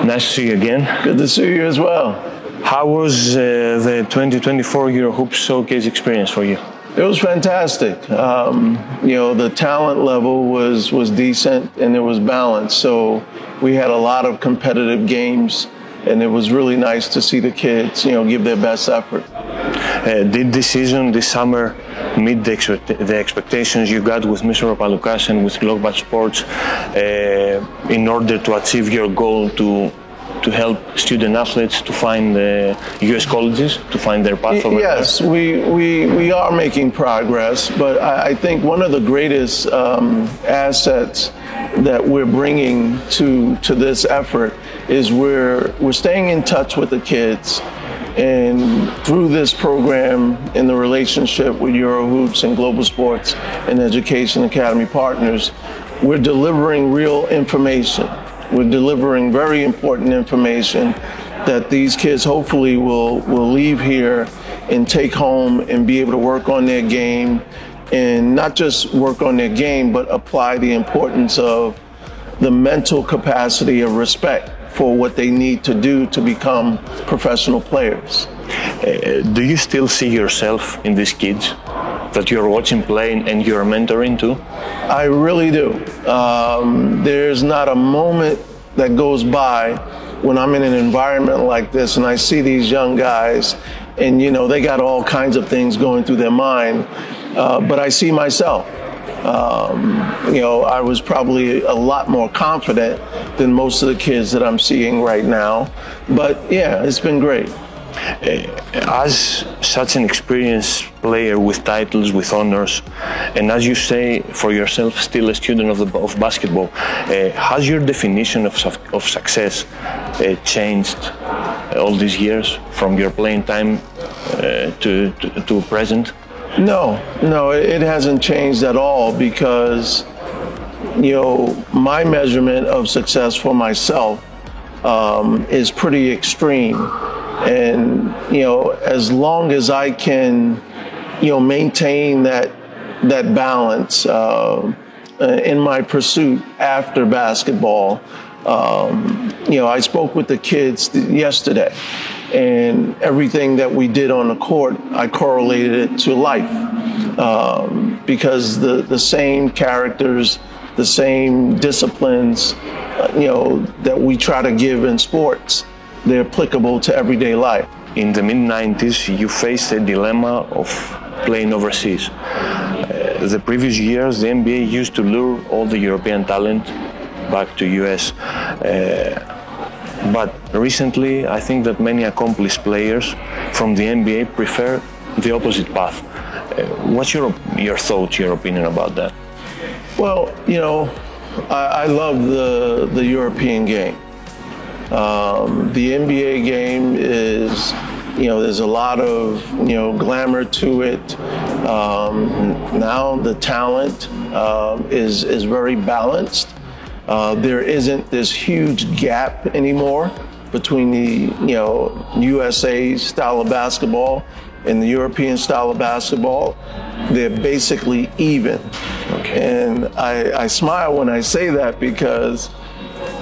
Nice to see you again. Good to see you as well. How was the 2024 Eurohoops Showcase experience for you? It was fantastic. The talent level was decent and it was balanced. So we had a lot of competitive games, and it was really nice to see the kids, give their best effort. Did this season, this summer, meet the expectations you got with Mr. Paloukas and with Global Sports in order to achieve your goal to help student athletes to find U.S. colleges, to find their path over there? Yes, we are making progress, but I think one of the greatest assets that we're bringing to this effort is we're staying in touch with the kids. And through this program, in the relationship with Eurohoops and Global Sports and Education Academy partners, we're delivering real information. We're delivering very important information that these kids hopefully will leave here and take home and be able to work on their game, and not just work on their game, but apply the importance of the mental capacity of respect for what they need to do to become professional players. Do you still see yourself in these kids that you're watching play and you're mentoring too? I really do. There's not a moment that goes by when I'm in an environment like this and I see these young guys and, they got all kinds of things going through their mind, but I see myself. I was probably a lot more confident than most of the kids that I'm seeing right now. But yeah, it's been great. As such an experienced player with titles, with honors, and as you say for yourself, still a student of basketball, has your definition of success changed all these years from your playing time to present? No, it hasn't changed at all, because, my measurement of success for myself is pretty extreme. And, as long as I can, maintain that balance in my pursuit after basketball, I spoke with the kids yesterday. And everything that we did on the court, I correlated it to life, because the same characters, the same disciplines, that we try to give in sports, they're applicable to everyday life. In the mid-90s, you faced a dilemma of playing overseas. The previous years, the NBA used to lure all the European talent back to US. But recently, I think that many accomplished players from the NBA prefer the opposite path. What's your thoughts, your opinion about that? Well, I love the European game. The NBA game is, there's a lot of, glamour to it. Now the talent is very balanced. There isn't this huge gap anymore between the USA style of basketball and the European style of basketball. They're basically even. Okay. And I smile when I say that, because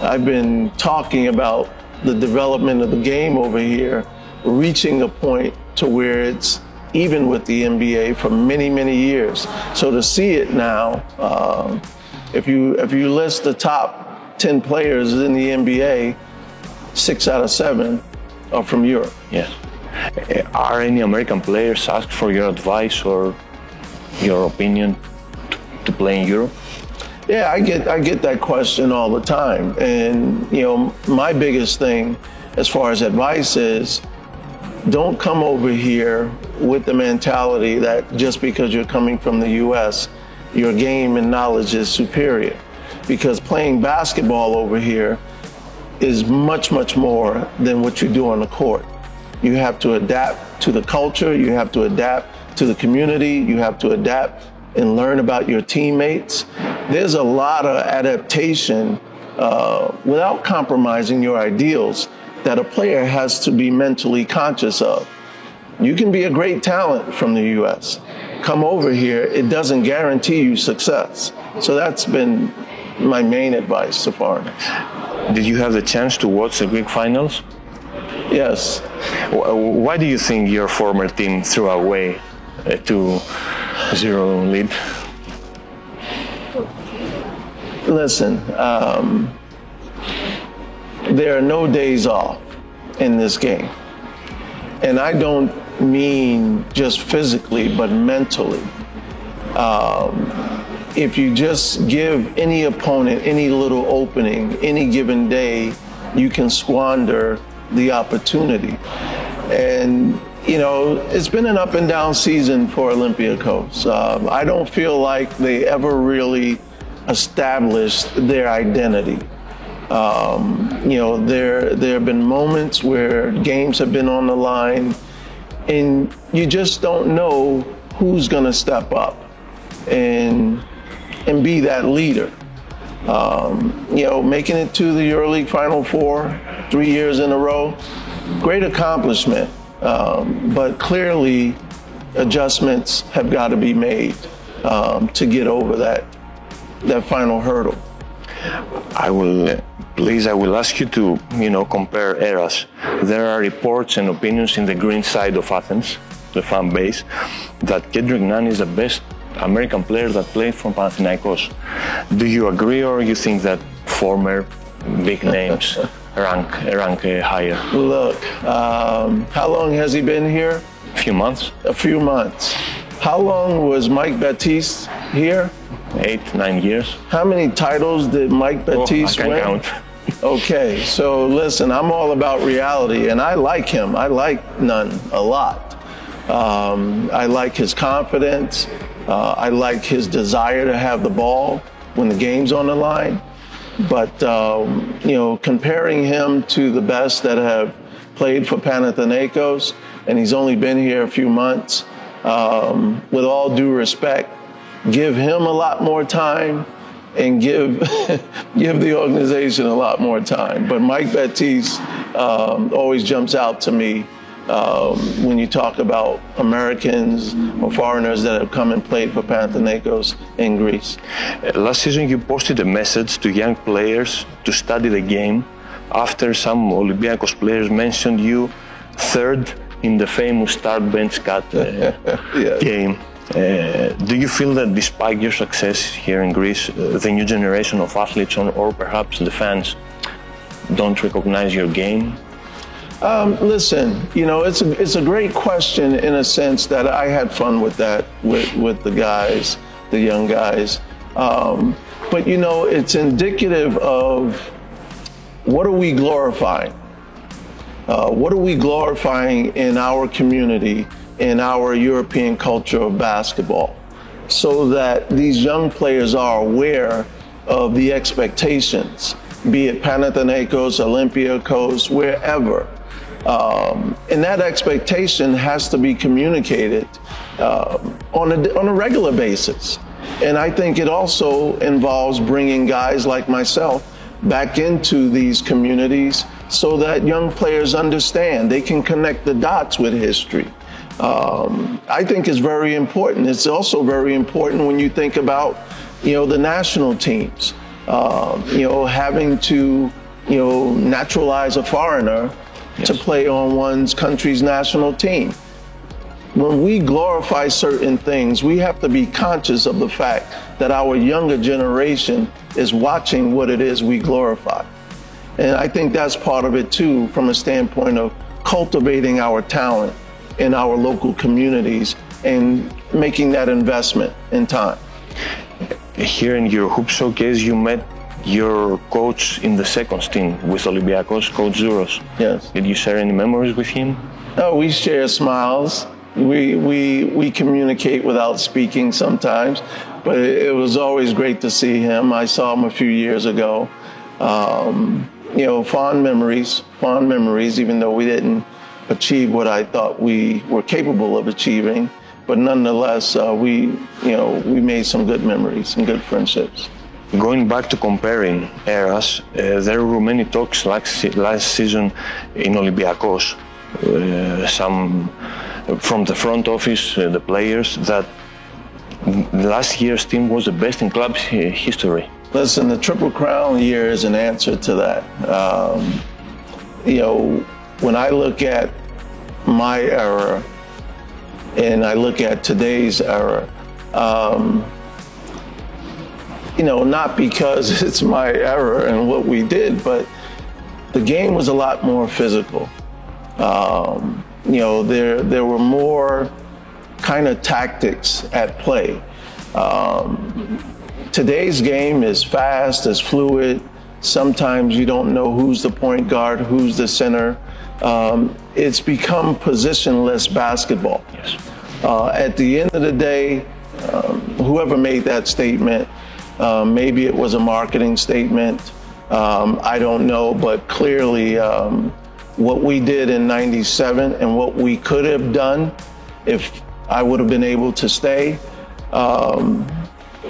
I've been talking about the development of the game over here reaching a point to where it's even with the NBA for many, many years. So to see it now, if you list the top 10 players in the NBA, 6 out of 7 are from Europe. Yes. Are any American players asked for your advice or your opinion to play in Europe? Yeah, I get that question all the time. And, my biggest thing as far as advice is, don't come over here with the mentality that just because you're coming from the US, your game and knowledge is superior. Because playing basketball over here is much, much more than what you do on the court. You have to adapt to the culture, you have to adapt to the community, you have to adapt and learn about your teammates. There's a lot of adaptation without compromising your ideals that a player has to be mentally conscious of. You can be a great talent from the US. Come over here, it doesn't guarantee you success. So that's been my main advice to foreigners. Did you have the chance to watch the Greek finals? Yes. Why do you think your former team threw away a 2-0 lead? Listen, there are no days off in this game. And I don't mean just physically, but mentally. If you just give any opponent any little opening, any given day, you can squander the opportunity. And, you know, it's been an up and down season for Olympiacos. I don't feel like they ever really established their identity. You know, there have been moments where games have been on the line and you just don't know who's going to step up and be that leader. You know, making it to the Euroleague Final Four 3 years in a row, great accomplishment. But clearly adjustments have got to be made to get over that final hurdle. I will ask you to, you know, compare eras. There are reports and opinions in the green side of Athens, the fan base, that Kέντρικ Ναν is the best American player that played for Παναθηναϊκούς. Do you agree, or you think that former big names rank higher? Look, how long has he been here? A few months. A few months. How long was Mike Baptiste here? 8-9 years. How many titles did Mike Baptiste win? I can't count. Okay, so listen, I'm all about reality, and I like him. I like Nunn a lot. I like his confidence. I like his desire to have the ball when the game's on the line. But, you know, comparing him to the best that have played for Panathinaikos, and he's only been here a few months, with all due respect, give him a lot more time and give the organization a lot more time. But Mike Baptiste always jumps out to me when you talk about Americans or foreigners that have come and played for Panathinaikos in Greece. Last season you posted a message to young players to study the game after some Olympiacos players mentioned you third in the famous start bench cut Yes. game. Do you feel that despite your success here in Greece, the new generation of athletes or perhaps the fans don't recognize your game? Listen, you know, it's a great question in a sense that I had fun with that, with the guys, the young guys. But, you know, it's indicative of what are we glorifying? What are we glorifying in our community, in our European culture of basketball, so that these young players are aware of the expectations, be it Panathinaikos, Olympiacos, wherever. And that expectation has to be communicated on a regular basis. And I think it also involves bringing guys like myself back into these communities so that young players understand, they can connect the dots with history. I think it's very important. It's also very important when you think about, you know, the national teams, you know, having to, you know, naturalize a foreigner to play on one's country's national team. When we glorify certain things, we have to be conscious of the fact that our younger generation is watching what it is we glorify. And I think that's part of it too, from a standpoint of cultivating our talent in our local communities and making that investment in time. Here in Eurohoops Showcase, you met your coach in the second stint with Olympiacos, Coach Zouros. Yes. Did you share any memories with him? Oh, we share smiles. We communicate without speaking sometimes, but it was always great to see him. I saw him a few years ago. You know, fond memories, even though we didn't achieve what I thought we were capable of achieving. But nonetheless, we made some good memories and good friendships. Going back to comparing eras, there were many talks last season in Olympiacos, some from the front office, the players, that last year's team was the best in club history. Listen, the Triple Crown year is an answer to that. You know, when I look at my era and I look at today's era, you know, not because it's my era and what we did, but the game was a lot more physical. You know, there were more kind of tactics at play. Today's game is fast, it's fluid. Sometimes you don't know who's the point guard, who's the center. It's become positionless basketball. Yes. At the end of the day, whoever made that statement, maybe it was a marketing statement, I don't know, but clearly what we did in '97 and what we could have done if I would have been able to stay,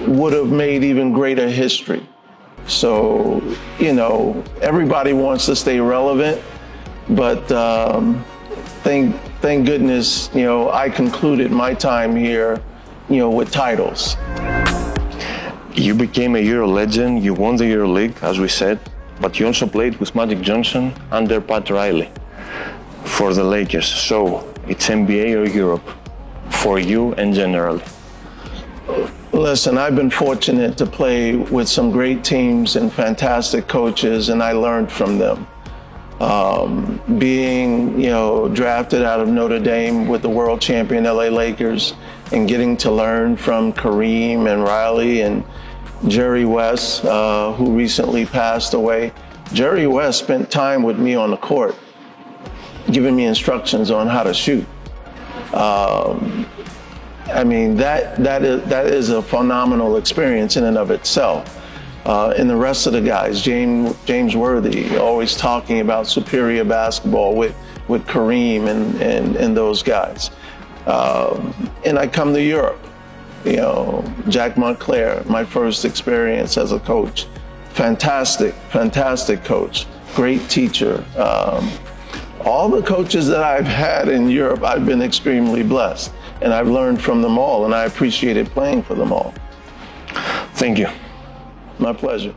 would have made even greater history. So, you know, everybody wants to stay relevant, but thank goodness, you know, I concluded my time here, you know, with titles. You became a Euro legend, you won the Euroleague, as we said, but you also played with Magic Johnson under Pat Riley for the Lakers. So, it's NBA or Europe for you and generally? Listen, I've been fortunate to play with some great teams and fantastic coaches, and I learned from them. Being, you know, drafted out of Notre Dame with the world champion LA Lakers and getting to learn from Kareem and Riley and Jerry West, who recently passed away. Jerry West spent time with me on the court, giving me instructions on how to shoot. I mean, that is a phenomenal experience in and of itself. And the rest of the guys, James Worthy, always talking about superior basketball with Kareem and those guys. And I come to Europe, you know, Jack Montclair, my first experience as a coach. Fantastic coach, great teacher. All the coaches that I've had in Europe, I've been extremely blessed. And I've learned from them all, and I appreciated playing for them all. Thank you. My pleasure.